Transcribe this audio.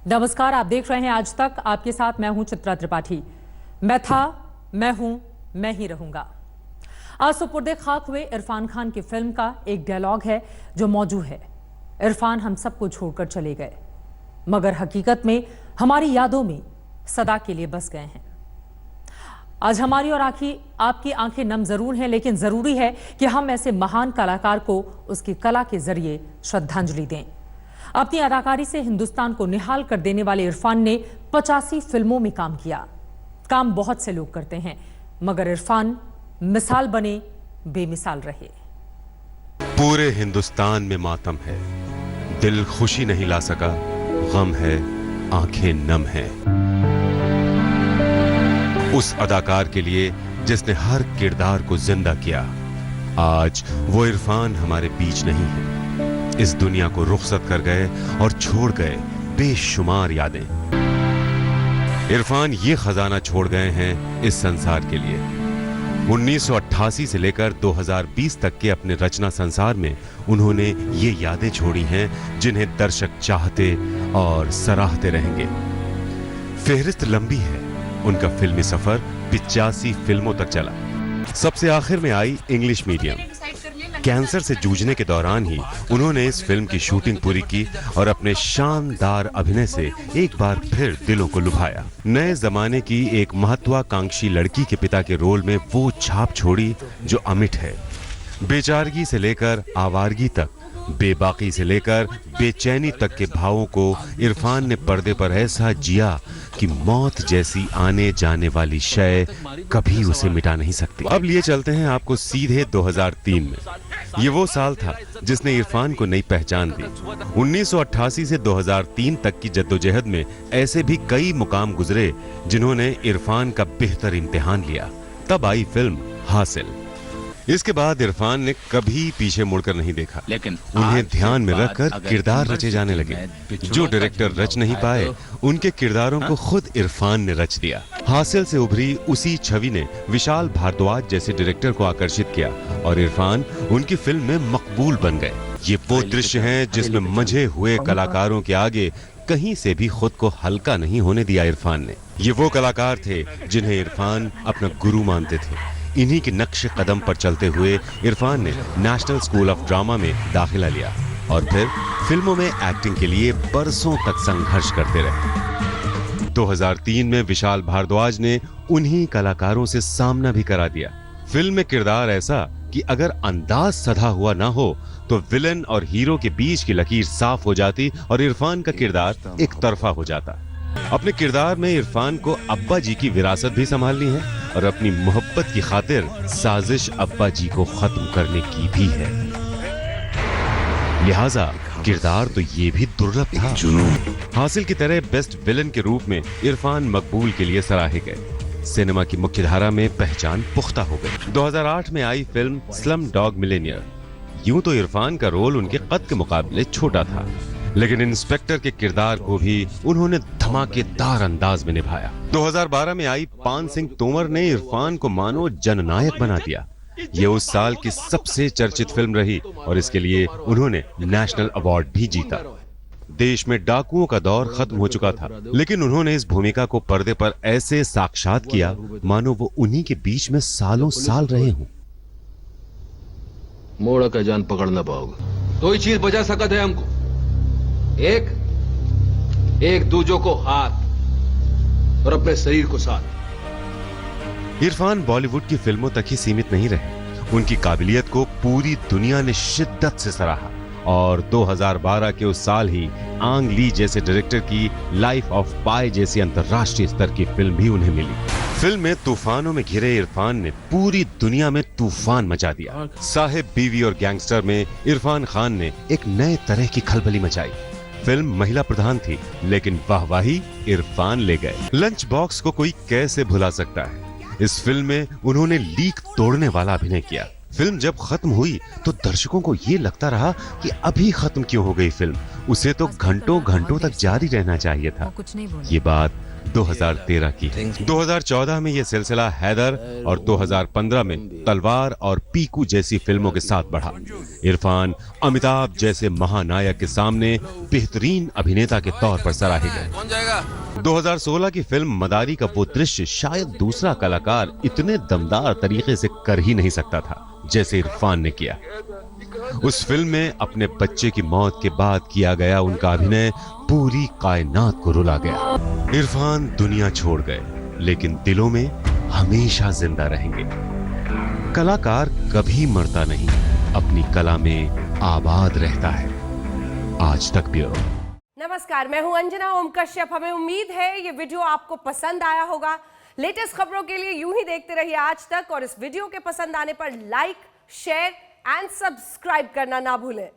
नमस्कार, आप देख रहे हैं आज तक। आपके साथ मैं हूं चित्रा त्रिपाठी। मैं था, मैं हूं, मैं ही रहूंगा। आज सुपुर्दे खाक हुए इरफान खान की फिल्म का एक डायलॉग है जो मौजू है। इरफान हम सबको छोड़कर चले गए, मगर हकीकत में हमारी यादों में सदा के लिए बस गए हैं। आज हमारी और आपकी आंखें नम जरूर हैं, लेकिन जरूरी है कि हम ऐसे महान कलाकार को उसकी कला के जरिए श्रद्धांजलि दें। अपनी अदाकारी से हिंदुस्तान को निहाल कर देने वाले इरफान ने 85 फिल्मों में काम किया। काम बहुत से लोग करते हैं, मगर इरफान मिसाल बने, बेमिसाल रहे। पूरे हिंदुस्तान में मातम है, दिल खुशी नहीं ला सका, गम है, आंखें नम है। उस अदाकार के लिए जिसने हर किरदार को जिंदा किया। आज वो इरफान हमारे बीच नहीं है। इस दुनिया को रुखसत कर गए और छोड़ गए बेशुमार यादें। इरफान ये खजाना छोड़ गए हैं इस संसार के लिए। 1988 से लेकर 2020 तक के अपने रचना संसार में उन्होंने ये यादें छोड़ी हैं जिन्हें दर्शक चाहते और सराहते रहेंगे। फेहरिस्त लंबी है। उनका फिल्मी सफर 85 फिल्मों तक चला। सबसे आखिर में आई इंग्लिश मीडियम। कैंसर से जूझने के दौरान ही उन्होंने इस फिल्म की शूटिंग पूरी की और अपने शानदार अभिनय से एक बार फिर दिलों को लुभाया। नए जमाने की एक महत्वाकांक्षी लड़की के पिता के रोल में वो छाप छोड़ी जो अमिट है। बेचारगी से लेकर आवारगी तक, बेबाकी से लेकर बेचैनी तक के भावों को इरफान ने पर्दे पर ऐसा जिया कि मौत जैसी आने जाने वाली शय कभी उसे मिटा नहीं सकती। अब लिए चलते हैं आपको सीधे 2003 में। ये वो साल था जिसने इरफान को नई पहचान दी। 1988 से 2003 तक की जद्दोजहद में ऐसे भी कई मुकाम गुजरे जिन्होंने इरफान का बेहतर इम्तिहान लिया। तब आई फिल्म हासिल। इसके बाद इरफान ने कभी पीछे मुड़कर नहीं देखा, लेकिन उन्हें ध्यान में रखकर किरदार रचे जाने लगे। जो डायरेक्टर रच नहीं पाए, उनके किरदारों को खुद इरफान ने रच दिया। हासिल से उभरी उसी छवि ने विशाल भारद्वाज जैसे डायरेक्टर को आकर्षित किया और इरफान उनकी फिल्म में मकबूल बन गए। ये वो दृश्य हैं जिसमें मंझे हुए कलाकारों के आगे कहीं से भी खुद को हल्का नहीं होने दिया इरफान ने। ये वो कलाकार थे जिन्हें इरफान अपना गुरु मानते थे। इन्हीं के नक्शे कदम पर चलते हुए इरफान ने नेशनल स्कूल ऑफ ड्रामा में दाखिला लिया और फिर फिल्मों में एक्टिंग के लिए बरसों तक संघर्ष करते रहे। 2003 में विशाल भारद्वाज ने उन्हीं कलाकारों से सामना भी करा दिया। फिल्म में किरदार ऐसा कि अगर अंदाज सधा हुआ ना हो तो विलन और हीरो के बीच की लकीर साफ हो जाती और इरफान का किरदार एक तरफा हो जाता। अपने किरदार में इरफान को अब्बा जी की विरासत भी संभालनी है और अपनी मोहब्बत की खातिर साजिश अब्बा जी को खत्म करने की भी है। लिहाजा किरदार तो ये भी दुर्लभ था। हासिल की तरह बेस्ट विलन के रूप में इरफान मकबूल के लिए सराहे गए। सिनेमा की मुख्यधारा में पहचान पुख्ता हो गई। 2008 में आई फिल्म स्लम डॉग मिलेनियर। यूं तो इरफान का रोल उनके कद के मुकाबले छोटा था, लेकिन इंस्पेक्टर के किरदार को भी उन्होंने धमाकेदार अंदाज में निभाया। 2012 में आई पान सिंह तोमर ने इरफान को मानो जननायक बना दिया। ये उस साल की सबसे चर्चित फिल्म रही और इसके लिए उन्होंने नेशनल अवार्ड भी जीता। देश में डाकुओं का दौर खत्म हो चुका था, लेकिन उन्होंने इस भूमिका को पर्दे पर ऐसे साक्षात किया मानो वो उन्हीं के बीच में सालों साल रहे हों। मोड़ा का जान पकड़ ना पाओगे। दो ही चीज बचा सकत है हमको, एक दूजों को हाथ और अपने शरीर को साथ। इरफान बॉलीवुड की फिल्मों तक ही सीमित नहीं रहे। उनकी काबिलियत को पूरी दुनिया ने शिद्दत से सराहा और 2012 के उस साल ही आंग ली जैसे डायरेक्टर की लाइफ ऑफ पाई जैसी अंतर्राष्ट्रीय स्तर की फिल्म भी उन्हें मिली। फिल्म में तूफानों में घिरे इरफान ने पूरी दुनिया में तूफान मचा दिया। साहिब, बीवी और गैंगस्टर में इरफान खान ने एक नए तरह की खलबली मचाई। फिल्म महिला प्रधान थी, लेकिन वाहवाही इरफान ले गए। लंच बॉक्स को कोई कैसे भुला सकता है। इस फिल्म में उन्होंने लीक तोड़ने वाला अभिनय किया। फिल्म जब खत्म हुई तो दर्शकों को ये लगता रहा कि अभी खत्म क्यों हो गई फिल्म, उसे तो घंटों घंटों तक जारी रहना चाहिए था। ये बात 2013 की है। 2014 में यह सिलसिला हैदर और 2015 में तलवार और पीकू जैसी फिल्मों के साथ बढ़ा। इरफान अमिताभ जैसे महानायक के सामने बेहतरीन अभिनेता के तौर पर सराहे गए। 2016 की फिल्म मदारी का वो दृश्य शायद दूसरा कलाकार इतने दमदार तरीके से कर ही नहीं सकता था जैसे इरफान ने किया। उस फिल्म में अपने बच्चे की मौत के बाद किया गया उनका अभिनय पूरी कायनात को रुला गया। इरफान दुनिया छोड़ गए, लेकिन दिलों में हमेशा जिंदा रहेंगे। कलाकार कभी मरता नहीं, अपनी कला में आबाद रहता है। आज तक ब्यूरो। नमस्कार, मैं हूं अंजना ओम कश्यप। हमें उम्मीद है ये वीडियो आपको पसंद आया होगा। लेटेस्ट खबरों के लिए यूं ही देखते रहिए आज तक, और इस वीडियो के पसंद आने पर लाइक, शेयर एंड सब्सक्राइब करना ना भूलें।